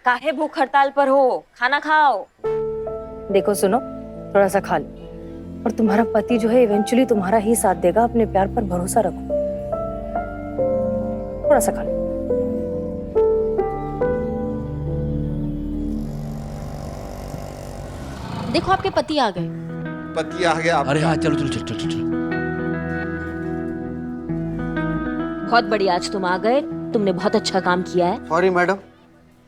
काहे भूख हड़ताल पर हो? खाना खाओ। देखो सुनो, थोड़ा सा खा लो, और तुम्हारा पति जो है इवेंचुअली तुम्हारा ही साथ देगा। अपने प्यार पर भरोसा रखो। थोड़ा सा खा लो। देखो आपके पति आ गए। पति आ गया। अरे हाँ, चलो चलो चलो चलो चलो। बहुत बढ़िया, आज तुम आ गए। तुमने बहुत अच्छा काम किया है। सॉरी मैडम,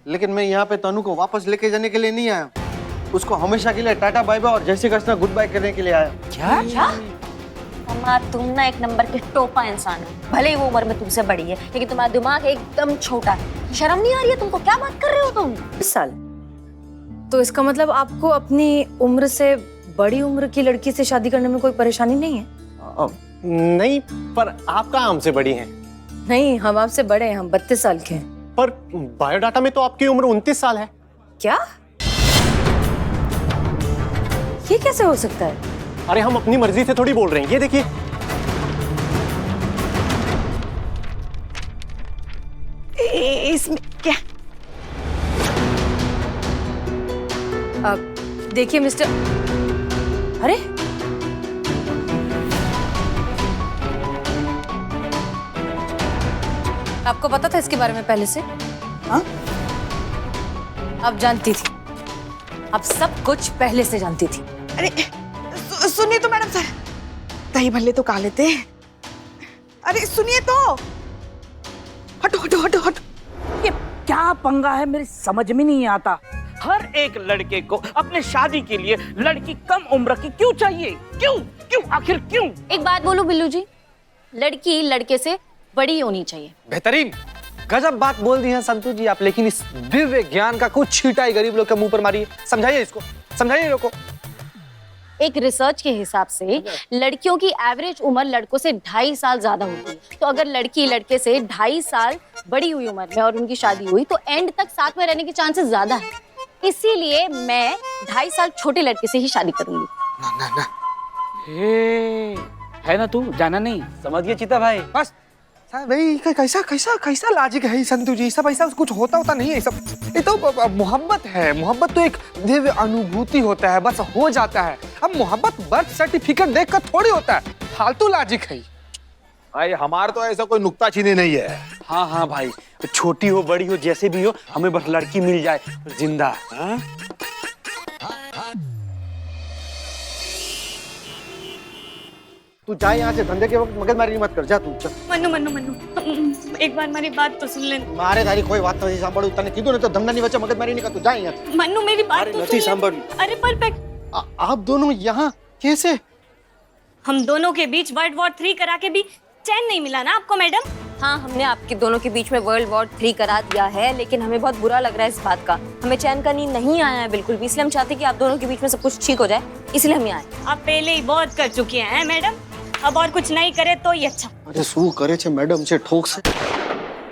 लेकिन मैं यहाँ पे तनु को वापस लेके जाने के लिए नहीं आया। उसको हमेशा के लिए टाटा बाय बाय और जय श्री कृष्ण गुड बाय करने के लिए आया। क्या? अम्मा, तुम ना एक नंबर के टोपा इंसान हो। भले ही वो उम्र में तुमसे बड़ी है, लेकिन तुम्हारा दिमाग एकदम छोटा है। शर्म नहीं आ रही है तुमको? क्या बात कर रहे हो तुम? 20 साल? तो इसका मतलब आपको अपनी उम्र से बड़ी उम्र की लड़की से शादी करने में कोई परेशानी नहीं है? नहीं, पर आप कहाँ हमसे बड़ी हैं? नहीं, हम आपसे बड़े हैं। हम 32 साल के हैं। पर बायोडाटा में तो आपकी उम्र 29 साल है। क्या? ये कैसे हो सकता है? अरे हम अपनी मर्जी से थोड़ी बोल रहे हैं, ये देखिए। इसमें क्या? देखिए मिस्टर, अरे आपको पता था इसके बारे में पहले से? हाँ? आप जानती थी? आप सब कुछ पहले से जानती थी? अरे सुनिए तो मैडम सर, दही भल्ले तो खा लेते हैं। अरे सुनिए तो, हटो हटो हटो हटो। ये क्या पंगा है, मेरी समझ में नहीं आता। हर एक लड़के को अपने शादी के लिए लड़की कम उम्र की क्यों चाहिए? क्यों क्यों आखिर क्यों? एक बात बोलूं बिल्लू जी, लड़की लड़के से बड़ी होनी चाहिए। बेहतरीन, गजब बात बोल दी है संतू जी आप, लेकिन इस दिव्य ज्ञान का कुछ छींटा ही गरीब लोग के मुंह पर मारिए। समझाइए इसको, समझाइए लोग को। एक रिसर्च के हिसाब से लड़कियों की एवरेज उम्र लड़कों से 2.5 साल ज्यादा होती है। तो अगर लड़की लड़के से 2.5 साल बड़ी हुई उम्र में और उनकी शादी हुई तो एंड तक साथ में रहने के चांसेस ज्यादा है। इसीलिए मैं 2.5 साल छोटे लड़के से ही शादी करूंगी। ना ना ना, है ना तू जाना नहीं? समझ गए चीता भाई। बस भाई, कैसा कैसा कैसा लॉजिक है संतू जी? सब ऐसा कुछ होता नहीं है। सब ये तो मोहब्बत है। मोहब्बत तो एक दिव्य अनुभूति होता है, बस हो जाता है। अब मोहब्बत बर्थ सर्टिफिकेट देखकर थोड़ी होता है, फालतू लॉजिक है। भाई हमारा तो ऐसा कोई नुक्ताचीनी नहीं है। हाँ हाँ भाई, छोटी हो बड़ी हो जैसे भी हो, हमें बस लड़की मिल जाए जिंदा। हाँ? तू जा यहाँ से, धंधे के वक्त मगजमारी मत कर। जा तू चल। मन्नू मन्नू मन्नू, एक बार मेरी बात तो सुन ले। मारे तारी कोई बात नहीं सांभळू, तने कीधुं ने तो धंधा नहीं बचा, मगजमारी नहीं कर। तू जा यहाँ से। मन्नू मेरी बात अरे तो नहीं सुन सांभळू। ले। अरे परफेक्ट। आप दोनों यहाँ कैसे? हम दोनों के बीच वर्ल्ड वॉर 3 करा के भी चैन नहीं मिला ना आपको मैडम? हाँ, हमने आपके दोनों के बीच में वर्ल्ड वॉर 3 करा दिया है, लेकिन हमें बहुत बुरा लग रहा है इस बात का। हमें चैन का नींद नहीं आया है बिल्कुल भी। इसलिए हम चाहते हैं कि आप दोनों के बीच में सब कुछ ठीक हो जाए, इसलिए हम यहाँ आए। आप पहले ही बहुत कर चुके हैं मैडम, अब और कुछ नहीं करे तो ही अच्छा। अरे शू करे छे मैडम से ठोक से।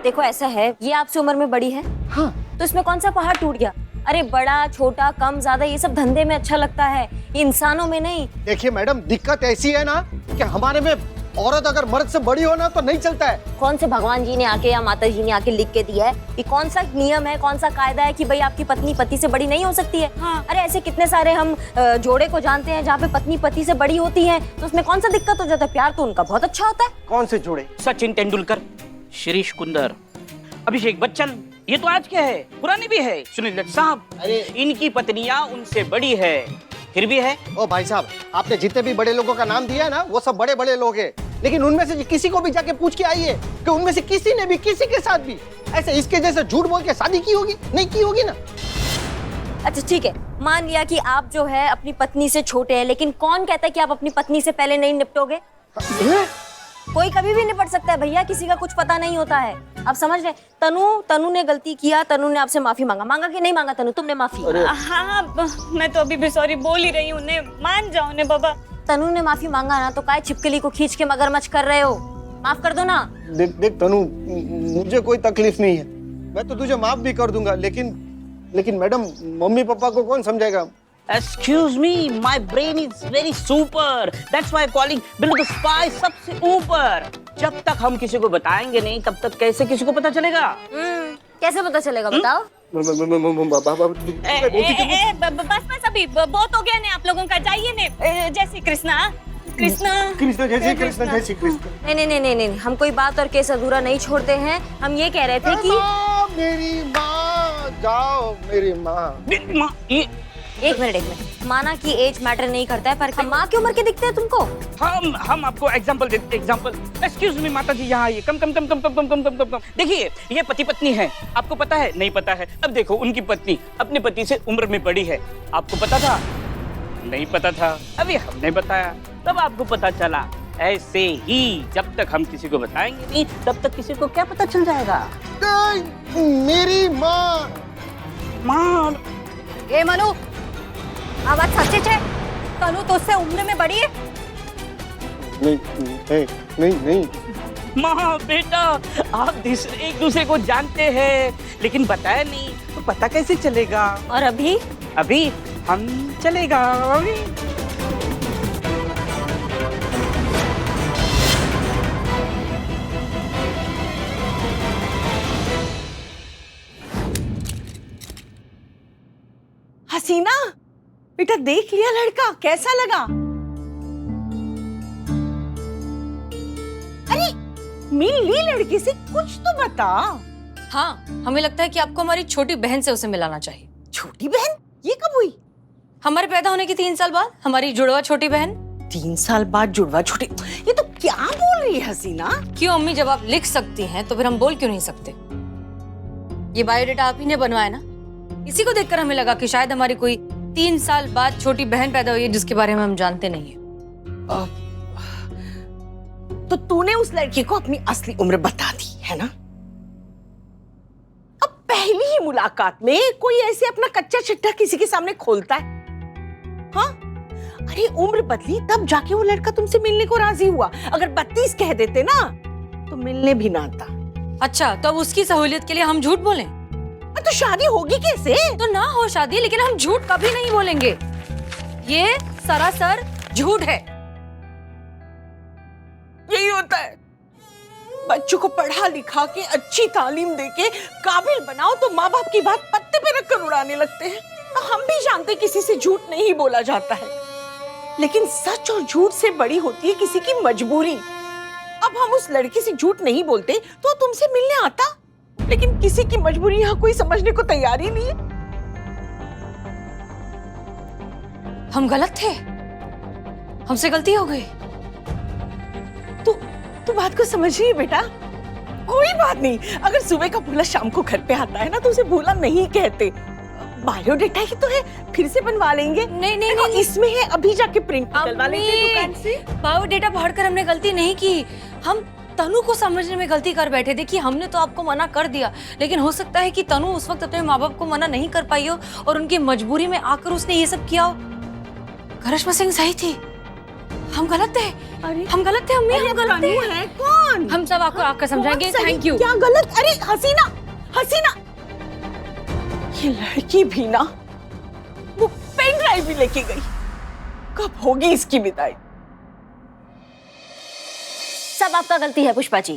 देखो ऐसा है, ये आपसे उम्र में बड़ी है। हाँ, तो इसमें कौन सा पहाड़ टूट गया? अरे बड़ा छोटा कम ज्यादा ये सब धंधे में अच्छा लगता है, इंसानों में नहीं। देखिए मैडम, दिक्कत ऐसी है ना कि हमारे में औरत अगर मर्द से बड़ी हो ना तो नहीं चलता है। कौन से भगवान जी ने आके या माता जी ने आके लिख के दिया है कि कौन सा नियम है, कौन सा कायदा है कि भाई आपकी पत्नी पति से बड़ी नहीं हो सकती है? हाँ। अरे ऐसे कितने सारे हम जोड़े को जानते हैं जहाँ पे पत्नी पति से बड़ी होती है, तो उसमें कौन सा दिक्कत हो जाता है? प्यार तो उनका बहुत अच्छा होता है। कौन से जोड़े? सचिन तेंदुलकर, शिरीष कुंदर, अभिषेक बच्चन, ये तो आज के है, पुरानी भी है। सुनील दत्त साहब, अरे इनकी पत्नियां उनसे बड़ी है, फिर भी है। ओ भाई साहब, आपने जितने भी बड़े लोगों का नाम दिया है ना, वो सब बड़े बड़े लोग हैं, लेकिन उनमें से किसी को भी जाके पूछ के आइए कि उनमें से किसी ने भी किसी के साथ भी ऐसे इसके जैसे झूठ बोल के शादी की होगी? नहीं की होगी ना। अच्छा ठीक है, मान लिया कि आप जो है अपनी पत्नी से छोटे हैं, लेकिन कौन कहता है कि आप अपनी पत्नी से पहले नहीं निपटोगे? कोई कभी भी निपट सकता है भैया, किसी का कुछ पता नहीं होता है। आप समझ रहे? तनु ने गलती किया, तनु ने आपसे माफी मांगा कि नहीं मांगा? तनु, तुमने माफी? हाँ, मैं तो अभी भी सॉरी बोल ही रही हूँ। मान जाओ ने बाबा। तनु ने माफी मांगा ना, तो काय छिपकली को खींच के मगरमच्छ कर रहे हो? माफ कर दो ना। देख देख तनु, मुझे कोई तकलीफ नहीं है, मैं तो तुझे माफ भी कर दूंगा, लेकिन मैडम, मम्मी पापा को कौन समझाएगा? Excuse me, my brain is very super. That's why calling Billu the spy सबसे ऊपर। जब तक हम किसी को बताएंगे नहीं, तब तक कैसे किसी को पता चलेगा? कैसे पता चलेगा बताओ? बस अभी बहुत हो गया ने आप लोगों का, जाइए ने। जय श्री कृष्णा। कृष्णा कृष्ण जय श्री कृष्ण, जय श्री कृष्ण। नहीं, हम कोई बात और केस अधूरा नहीं छोड़ते हैं। हम ये कह रहे थे कि मेरी माँ, जाओ मेरी माँ। माँ, ये एक मिनट माना कि एज मैटर नहीं करता है, पर माँ की उम्र के दिखते हैं तुमको? हम आपको एग्जांपल देते, एग्जांपल। एक्सक्यूज मी माता जी, यहाँ आइए। कम। देखिए, ये पति पत्नी है, आपको पता है? नहीं पता है। अब देखो, उनकी पत्नी अपने पति से उम्र में बड़ी है, आपको पता था? नहीं पता था। अभी हमने बताया, तब आपको पता चला। ऐसे ही जब तक हम किसी को बताएंगे नहीं, तब तक किसी को क्या पता चल जाएगा? मेरी माँ। माँ, ए मनु, आवाज सच्ची है? तनु तो उससे उम्र में बड़ी है? नहीं। माँ बेटा, आप एक दूसरे को जानते हैं, लेकिन बताया नहीं, तो पता कैसे चलेगा? और अभी हम चलेगा। हसीना, बेटा देख लिया लड़का, कैसा लगा? अरे मिल ली लड़की से, कुछ तो बता। हाँ, हमें लगता है कि आपको हमारी छोटी बहन से उसे मिलाना चाहिए। छोटी बहन? ये कब हुई? हमारे पैदा होने के 3 साल बाद हमारी जुड़वा छोटी बहन। 3 साल बाद जुड़वा छोटी? ये तो क्या बोल रही है हसीना? क्यों अम्मी, जब आप लिख सकती हैं तो फिर हम बोल क्यों नहीं सकते? ये बायोडेटा आप ही ने बनवाया ना? इसी को देखकर हमें लगा कि शायद हमारी कोई 3 साल बाद छोटी बहन पैदा हुई है जिसके बारे में हम जानते नहीं है। तो तूने उस लड़की को अपनी असली उम्र बता दी है ना? अब पहली ही मुलाकात में कोई ऐसे अपना कच्चा चिट्ठा किसी के सामने खोलता है? हाँ? अरे उम्र बदली तब जाके वो लड़का तुमसे मिलने को राजी हुआ। अगर 32 कह देते ना तो मिलने भी ना आता। अच्छा, तो अब उसकी सहूलियत के लिए हम झूठ बोलें? तो शादी होगी कैसे? तो ना हो शादी, लेकिन हम झूठ कभी नहीं बोलेंगे। ये सरासर झूठ है। यही होता है, बच्चों को पढ़ा लिखा के अच्छी तालीम देके काबिल बनाओ तो माँ बाप की बात पत्ते पे रखकर उड़ाने लगते हैं। तो हम भी जानते किसी से झूठ नहीं बोला जाता है, लेकिन सच और झूठ से बड़ी होती है किसी की मजबूरी। अब हम उस लड़की से झूठ नहीं बोलते तो तुमसे मिलने आता, लेकिन किसी की मजबूरी यहाँ कोई समझने को तैयार ही नहीं है। हम गलत थे, हमसे गलती हो गई। तू बात को समझ रही है बेटा? कोई बात नहीं, अगर सुबह का भूला शाम को घर पे आता है ना तो उसे भूला नहीं कहते। बायोडेटा ही तो है, फिर से बनवा लेंगे। नहीं, इसमें है, अभी जाके प्रिंट निकलवा लेंगे दुकान से। बायोडेटा पढ़कर हमने गलती नहीं की, हम तनु को समझने में गलती कर बैठे। देखिए, हमने तो आपको मना कर दिया, लेकिन हो सकता है कि तनु उस वक्त अपने माँ बाप को मना नहीं कर पाई हो और उनकी मजबूरी में आकर उसने ये सब किया हो। करिश्मा सिंह सही थी, हम गलत थे। अरे हम गलत थे अम्मी, हम गलत थे। है कौन? हम सब आपको आकर समझाएंगे। Thank you. क्या गलत? अरे हसीना, ये लड़की भी ना वो पेन ड्राइव भी लेके गई। कब होगी इसकी विदाई? सब आपका गलती है पुष्पा जी।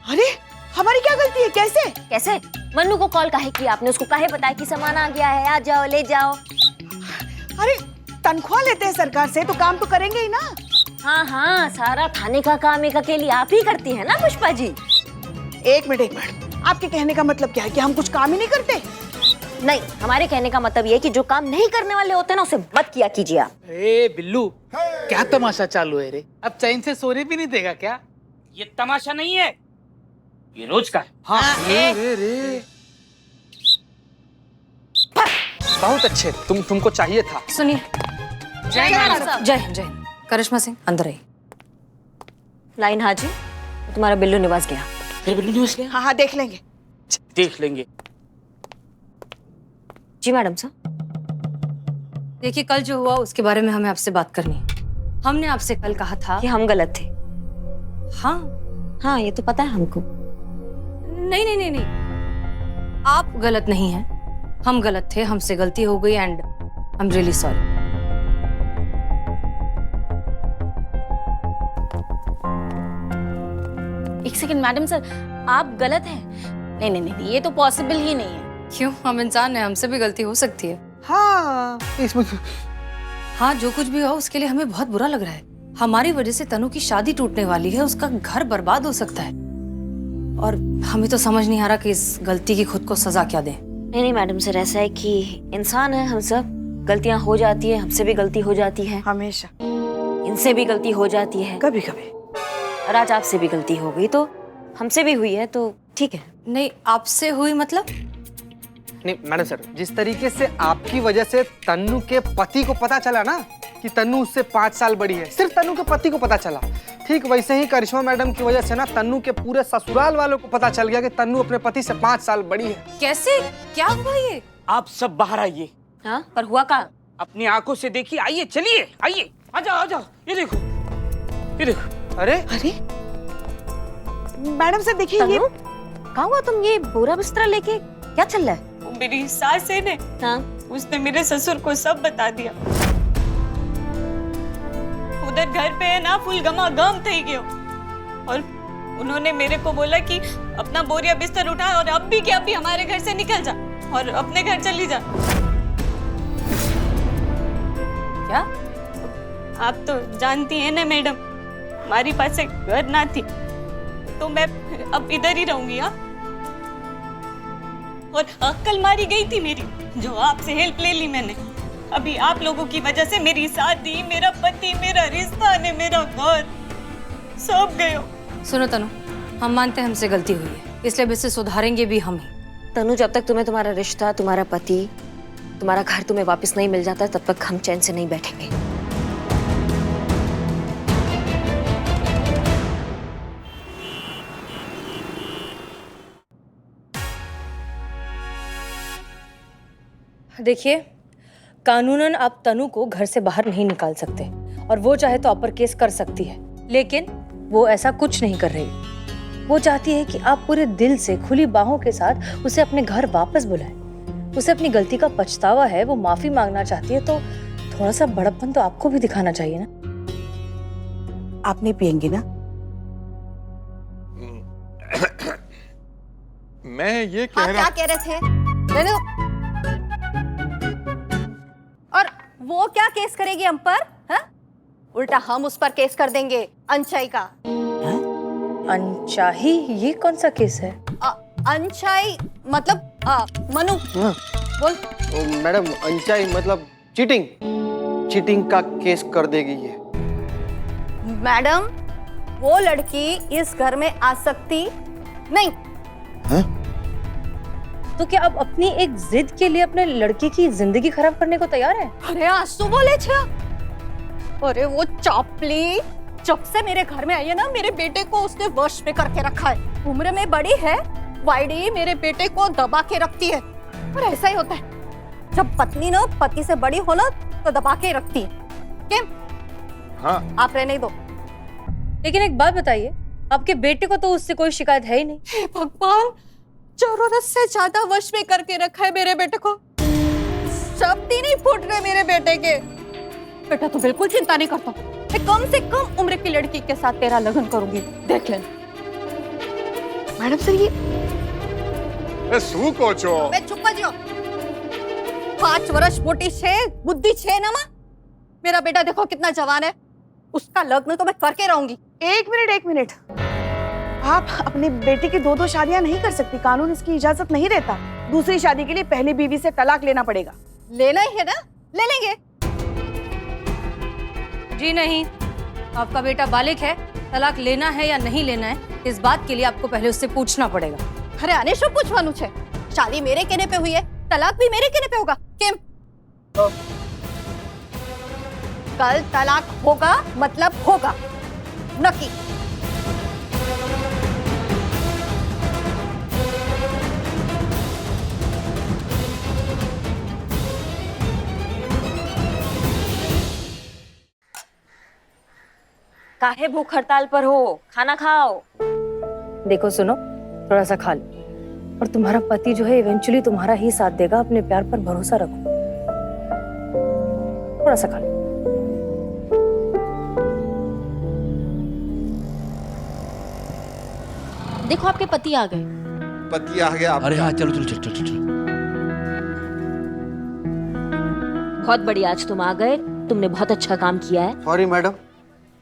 अरे हमारी क्या गलती है? कैसे? मन्नू को कॉल काहे किया आपने? उसको काहे बताया कि सामान आ गया है, आ जाओ ले जाओ? अरे तनख्वाह लेते हैं सरकार से तो काम तो करेंगे ही ना। हाँ, सारा थाने का काम एक अकेली आप ही करती है ना पुष्पा जी? एक मिनट, आपके कहने का मतलब क्या है कि हम कुछ काम ही नहीं करते? नहीं, हमारे कहने का मतलब ये है कि जो काम नहीं करने वाले होते हैं ना उसे मत किया कीजिए आप। ए बिल्लू, क्या तमाशा चालू है रे? अब चैन से सोने भी नहीं देगा क्या? ये तमाशा नहीं है, ये रोज का है। हाँ, रे बहुत अच्छे, तुमको चाहिए था। सुनिए, जय हिंद। जय हिंद। करिश्मा सिंह अंदर आई। लाइन हाजी, तुम्हारा बिल्लू निवास गया। फिर बिल्लू न्यूज़ गया? हाँ, देख लेंगे। देख लेंगे। जी मैडम सर। देखिए, कल जो हुआ उसके बारे में हमें आपसे बात करनी है। हमने आपसे कल कहा था कि हम गलत थे। हाँ, ये तो पता है हमको। नहीं, आप गलत नहीं हैं, हम गलत थे, हमसे गलती हो गई and I am really sorry. एक सेकंड मैडम सर, आप गलत हैं। नहीं, ये तो पॉसिबल ही नहीं है। क्यों, हम इंसान हैं, हमसे भी गलती हो सकती है। हाँ इसमें हाँ, जो कुछ भी हो उसके लिए हमें बहुत बुरा लग रहा है। हमारी वजह से तनु की शादी टूटने वाली है, उसका घर बर्बाद हो सकता है, और हमें तो समझ नहीं आ रहा कि इस गलती की खुद को सजा क्या दें। नहीं मैडम सर, ऐसा है कि इंसान है हम सब, गलतियां हो जाती है, हमसे भी गलती हो जाती है, हमेशा इनसे भी गलती हो जाती है, कभी कभी। और आज आपसे भी गलती हो गई तो हमसे भी हुई है, तो ठीक है। नहीं, आपसे हुई मतलब? नहीं मैडम सर, जिस तरीके से आपकी वजह से तन्नू के पति को पता चला ना कि तन्नू उससे 5 साल बड़ी है, सिर्फ तन्नू के पति को पता चला, ठीक वैसे ही करिश्मा मैडम की वजह से ना तन्नू के पूरे ससुराल वालों को पता चल गया कि तन्नू अपने पति से 5 साल बड़ी है। कैसे, क्या हुआ ये? आप सब बाहर आइए। हाँ, पर हुआ कहाँ? अपनी आंखों से देखिए, आइए, चलिए, आइए, आ जाओ, आ जाओ, ये देखो, ये देखो। अरे अरे मैडम से देखिए, ये कहाँ हुआ तुम ये बोरा बिस्तरा लेके, क्या चल रहा है? मेरी सास है ने, हाँ, उसने मेरे ससुर को सब बता दिया। उधर घर पे है ना फुल गम थी गयो, और उन्होंने मेरे को बोला कि अपना बोरिया बिस्तर उठा और अब भी क्या अभी हमारे घर से निकल जा और अपने घर चली जा। क्या? आप तो जानती हैं ना मैडम, हमारी पास एक घर ना थी, तो मैं अब इधर ही रहूंगी। हाँ, और अक्ल मारी गई थी मेरी, जो आपसे हेल्प ले ली मैंने। अभी आप लोगों की वजह से मेरी शादी, मेरा पति, मेरा रिश्ता ने, मेरा घर सब गयो। सुनो तनु, हम मानते हैं हमसे गलती हुई है, इसलिए अब इसे सुधारेंगे भी हम ही। तनु, जब तक तुम्हें तुम्हारा रिश्ता, तुम्हारा पति, तुम्हारा घर तुम्हें वापस नहीं मिल जाता, तब तक हम चैन से नहीं बैठेंगे। देखिए, कानूनन आप तनु को घर से बाहर नहीं निकाल सकते, और वो चाहे तो अपर केस कर सकती है, लेकिन वो ऐसा कुछ नहीं कर रही। वो चाहती है कि आप पूरे दिल से, खुली बाहों के साथ उसे अपने घर वापस बुलाएं। उसे अपनी गलती का पछतावा है, वो माफी मांगना चाहती है, तो थोड़ा सा बड़प्पन तो आपको भी दिखाना चाहिए ना। आप नहीं पियेंगे ना? मैं ये कह रहा, क्या कह रहे थे? रहने दो। और वो क्या केस करेगी हम पर? हाँ? उल्टा हम उस पर केस कर देंगे, अनचाही का। अनचाही? ये कौन सा केस है? अनचाही मतलब मनु, बोल। मैडम अनचाही मतलब चीटिंग, चीटिंग का केस कर देगी ये। मैडम, वो लड़की इस घर में आ सकती नहीं। तो क्या आप अपनी एक जिद के लिए अपने लड़के की जिंदगी खराब करने को तैयार हैं? अरे आंसू बोले छे। अरे वो चापली जब से मेरे घर में आई है ना, मेरे बेटे को उसने वश में करके रखा है। उम्र में बड़ी है, वाइडी मेरे बेटे को दबा के रखती है। और ऐसा ही होता है, जब पत्नी ना पति से बड़ी हो ना तो दबा के रखती है। क्यों? हाँ, आप रहने दो। लेकिन एक बात बताइए, आपके बेटे को तो उससे कोई शिकायत है ही नहीं। हे भगवान, जरूरत से ज्यादा वश में करके रखा है मेरे बेटे को। शब्द ही नहीं फूट रहे मेरे बेटे के। बेटा तो बिल्कुल चिंता नहीं करता, मैं कम से कम उम्र की लड़की के साथ तेरा लगन करूंगी, देख लेना। मैडम सर, ये શું કહો છો? मैं चुप जो 5 वर्ष मोटी छे, बुद्धि छे ना मां। मेरा बेटा देखो कितना जवान है, उसका लग्न तो मैं करके रहूंगी। एक मिनट, आप अपने बेटे की 2 शादियां नहीं कर सकती, कानून इसकी इजाजत नहीं देता। दूसरी शादी के लिए पहली बीवी से तलाक लेना पड़ेगा। लेना ही है ना, ले लेंगे। जी नहीं, आपका बेटा बालिग है, तलाक लेना है या नहीं लेना है, इस बात के लिए आपको पहले उससे पूछना पड़ेगा। अरे आने शो पूछवानु छे, शादी मेरे कहने पे हुई है, तलाक भी मेरे कहने पे होगा। केम? कल तलाक होगा मतलब होगा, नक्की। काहे भूख हड़ताल पर हो, खाना खाओ। देखो सुनो, थोड़ा सा खा लो, और तुम्हारा पति जो है इवेंचुअली तुम्हारा ही साथ देगा, अपने प्यार पर भरोसा रखो। थोड़ा सा खा लो। देखो आपके पति आ गए। पति आ गया। अरे हाँ, चलो चलो चलो चलो चलो। बहुत बढ़िया, आज तुम आ गए, तुमने बहुत अच्छा काम किया है। सॉरी मैडम,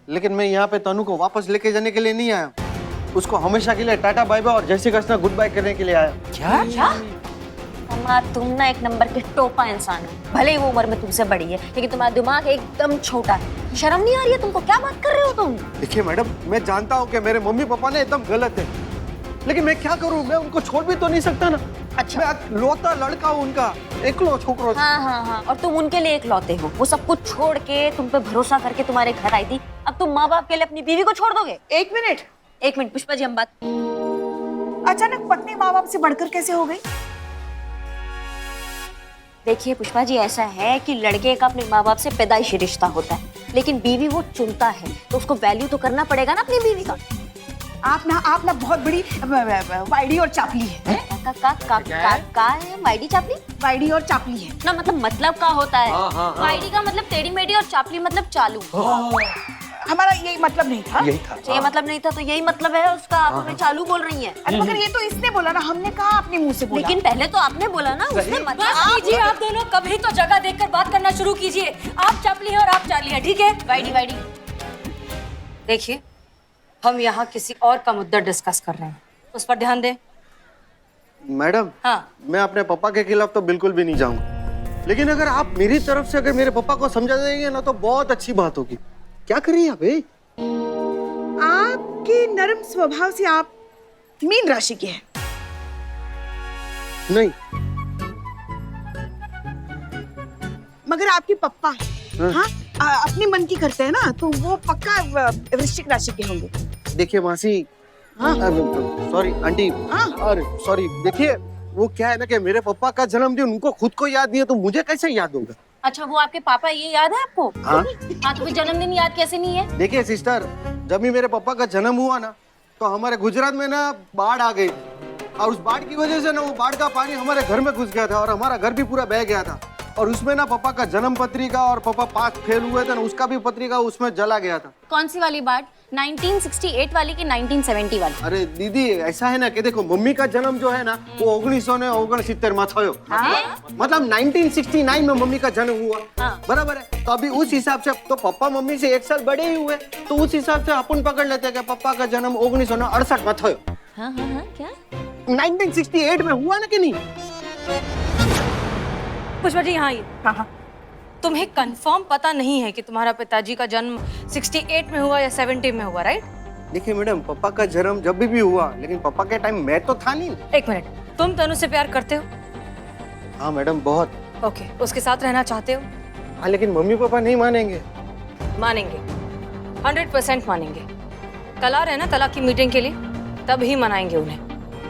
लेकिन मैं यहाँ पे तनु को वापस लेके जाने के लिए नहीं आया, उसको हमेशा के लिए टाटा बाय बाय और जय श्री कृष्ण गुड बाय करने के लिए आया। क्या? अम्मा, तुम ना एक नंबर के टोपा इंसान हो। भले ही वो उम्र में तुमसे बड़ी है, लेकिन तुम्हारा दिमाग एकदम छोटा है। शर्म नहीं आ रही है तुमको? क्या बात कर रहे हो तुम? देखिए मैडम, मैं जानता हूँ कि मेरे मम्मी पापा ने एकदम गलत है, लेकिन मैं क्या करूँ, मैं उनको छोड़ भी तो नहीं सकता ना। अच्छा, मैं लौता लड़का हूँ उनका, एकलो छोकरो। हाँ, और तुम उनके लिए इकलौते हो। वो सब कुछ छोड़ के तुम पे भरोसा करके तुम्हारे घर आई थी, अब तुम माँ बाप के लिए अपनी बीवी को छोड़ दोगे? एक मिनट, पुष्पा जी, हम बात। अचानक पत्नी माँ बाप से बढ़कर कैसे हो गई? देखिए पुष्पा जी, ऐसा है कि लड़के का अपने माँ बाप से पैदाइशी रिश्ता होता है, लेकिन बीवी वो चुनता है, तो उसको वैल्यू तो करना पड़ेगा ना अपनी बीवी का। आप ना बहुत बड़ी वाइडी और चापली है। का है वाइडी चापली? वाइडी और चापली है ना, मतलब का होता है? वाइडी का मतलब टेढ़ी मेढ़ी और चापली मतलब चालू। हमारा यही मतलब नहीं था। यही था। ये मतलब नहीं था तो यही मतलब है उसका। आप हमें चालू बोल रही हैं। अरे मगर ये तो इसने बोला ना, हमने कहा अपने मुंह से बोला। लेकिन पहले तो आपने बोला ना, उसने बस मतलब। कीजिए आप दोनों, कभी तो जगह देखकर बात करना शुरू कीजिए। आप चापली है और आप चाली है, ठीक है? वाइडी। देखिए, हम यहाँ किसी और का मुद्दा डिस्कस कर रहे हैं, उस पर ध्यान दें। मैडम, हाँ। मैं अपने पापा के खिलाफ तो बिल्कुल भी नहीं जाऊंगा, लेकिन अगर आप मेरी तरफ से अगर मेरे पापा को समझा देंगे ना तो बहुत अच्छी बात होगी। क्या करिए आप? आपके नरम स्वभाव से आप मीन राशि के हैं। नहीं, मगर आपके पप्पा हाँ अपने मन की करते हैं ना, तो वो पक्का वृश्चिक राशि के होंगे। देखिए मासी, सॉरी आंटी, अरे सॉरी, देखिए वो क्या है ना कि मेरे पापा का जन्मदिन उनको खुद को याद नहीं है, तो मुझे कैसे याद होगा? अच्छा, वो आपके पापा, ये याद है आपको? हाँ। तो फिर जन्मदिन याद कैसे नहीं है? देखिए सिस्टर, जब भी मेरे पापा का जन्म हुआ ना, तो हमारे गुजरात में ना बाढ़ आ गई, और उस बाढ़ की वजह से ना वो बाढ़ का पानी हमारे घर में घुस गया था और हमारा घर भी पूरा बह गया था। और उसमें ना पापा का जन्म पत्रिका और पापा पास फेल हुए थे ना, उसका भी पत्रिका उसमें जला गया था। कौन सी वाली बात? 1968 वाली कि 1970 वाली? अरे दीदी, ऐसा है ना कि देखो, मम्मी का जन्म जो है ना वो 1969 में थयो। मतलब 1969 में मम्मी का जन्म हुआ। बराबर है, तो अभी उस हिसाब से तो पापा मम्मी से 1 साल बड़े ही हुए, तो उस हिसाब से अपन पकड़ लेते हैं कि पापा का जन्म 1968 में थयो। हाँ, क्या 1968 में हुआ ना कि नहीं? पुष्पा जी, यहाँ हाँ, तुम्हें कंफर्म पता नहीं है कि तुम्हारा पिताजी का जन्म 68 में हुआ या 70 में हुआ, राइट? देखिए मैडम, पापा का जन्म जब भी हुआ, लेकिन पापा के टाइम मैं तो था नहीं। एक मिनट, तुम तनु से प्यार करते हो? हाँ मैडम, बहुत। ओके, उसके साथ रहना चाहते हो? हाँ, लेकिन मम्मी पापा नहीं मानेंगे। मानेंगे, 100% मानेंगे। कल आ रहे हैं ना तलाक की मीटिंग के लिए, तब ही मनाएंगे उन्हें।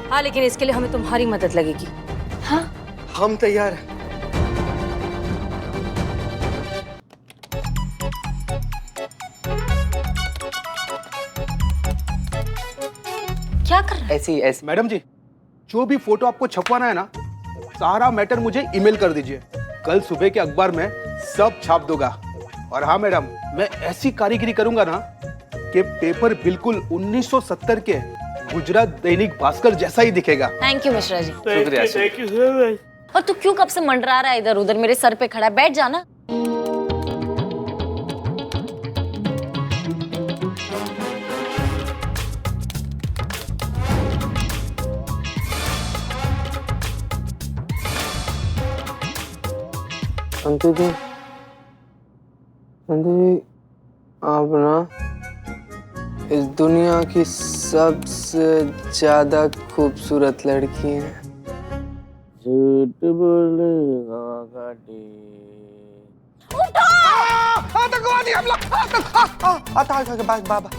हाँ, लेकिन इसके लिए हमें तुम्हारी मदद लगेगी। हाँ, हम तैयार हैं। क्या कर रहा है? ऐसी मैडम जी, जो भी फोटो आपको छपवाना है ना, सारा मैटर मुझे ईमेल कर दीजिए। कल सुबह के अखबार में सब छाप दूंगा। और हाँ मैडम, मैं ऐसी कारीगरी करूंगा ना कि पेपर बिल्कुल 1970 के गुजरात दैनिक भास्कर जैसा ही दिखेगा। Thank you Mishra ji. शुक्रिया। और तू क्यों कब से मंडरा रहा है इधर उधर? मेरे सर पे खड़ा है, बैठ जाना। संतु जी, आप ना इस दुनिया की सबसे ज्यादा खूबसूरत लड़की हैं। झूठ बोलेगा गाड़ी। आतंकवादी हमला! बाबा,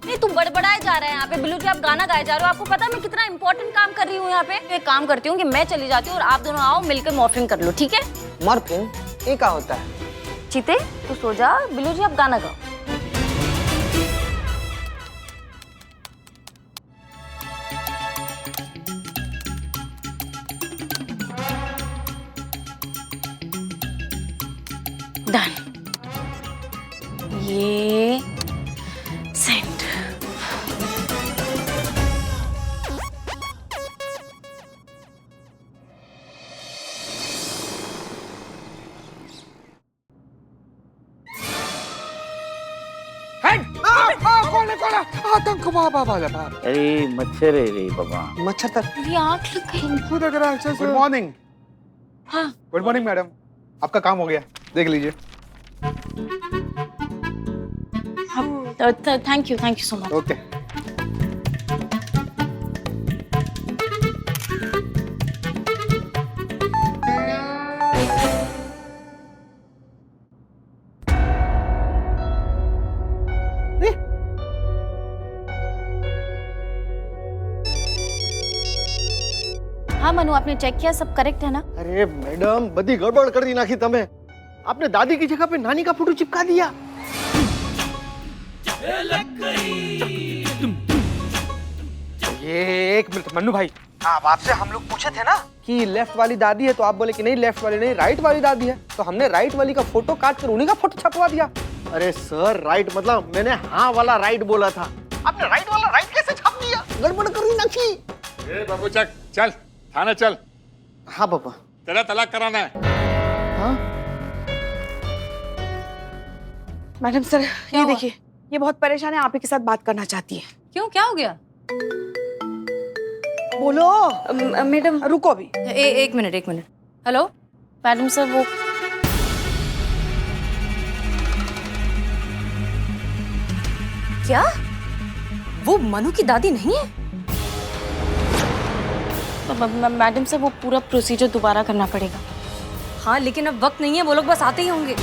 नहीं, तुम बड़बड़ाए जा रहे हैं यहाँ पे। बिल्लू जी, आप गाना गाए जा रहे हो। आपको पता है मैं कितना इंपॉर्टेंट काम कर रही हूँ यहाँ पे? एक काम करती हूँ कि मैं चली जाती हूँ और आप दोनों आओ, मिलकर मॉर्फिंग कर लो, ठीक है? मॉर्फिंग ये क्या होता है? चीते, तू सो जा। बिल्लू जी, आप गाना गाओ। डन। ये सेंड। आतंक बाबा बाबा अरे मच्छर है रे बाबा। मच्छर तक मेरी आँख लग गई। खुद अगर अच्छा गुड मॉर्निंग। हाँ। गुड मॉर्निंग मैडम, आपका काम हो गया, देख लीजिए। Thank you so much. Okay. हाँ मनु, आपने चेक किया सब करेक्ट है ना? अरे मैडम बड़ी गड़बड़ कर दी नाखी तमे। आपने दादी की जगह पे नानी का फोटो चिपका दिया। ये एक मिनट मन्नू भाई, आप आपसे हम लोग पूछे थे ना कि लेफ्ट वाली दादी है, तो आप बोले कि नहीं लेफ्ट वाली नहीं, राइट वाली दादी है। तो हमने राइट वाली का फोटो काट कर उन्हीं का फोटो छपवा दिया। अरे सर राइट मतलब मैंने हाँ वाला राइट बोला था, आपने राइट वाला राइट कैसे छाप दिया? गड़बड़ कर दी नाखी। ए बाबू चक, चल थाने चल, हाँ पापा। तेरा तलाक कराना है। हाँ मैडम सर ये देखिए, ये बहुत परेशान है, आप ही के साथ बात करना चाहती है। क्यों, क्या हो गया? बोलो। मैडम रुको अभी। एक मिनट। हेलो मैडम सर, वो क्या वो मनु की दादी नहीं है? मैडम से वो पूरा प्रोसीजर दोबारा करना पड़ेगा। हाँ लेकिन अब वक्त नहीं है, वो लोग बस आते ही होंगे।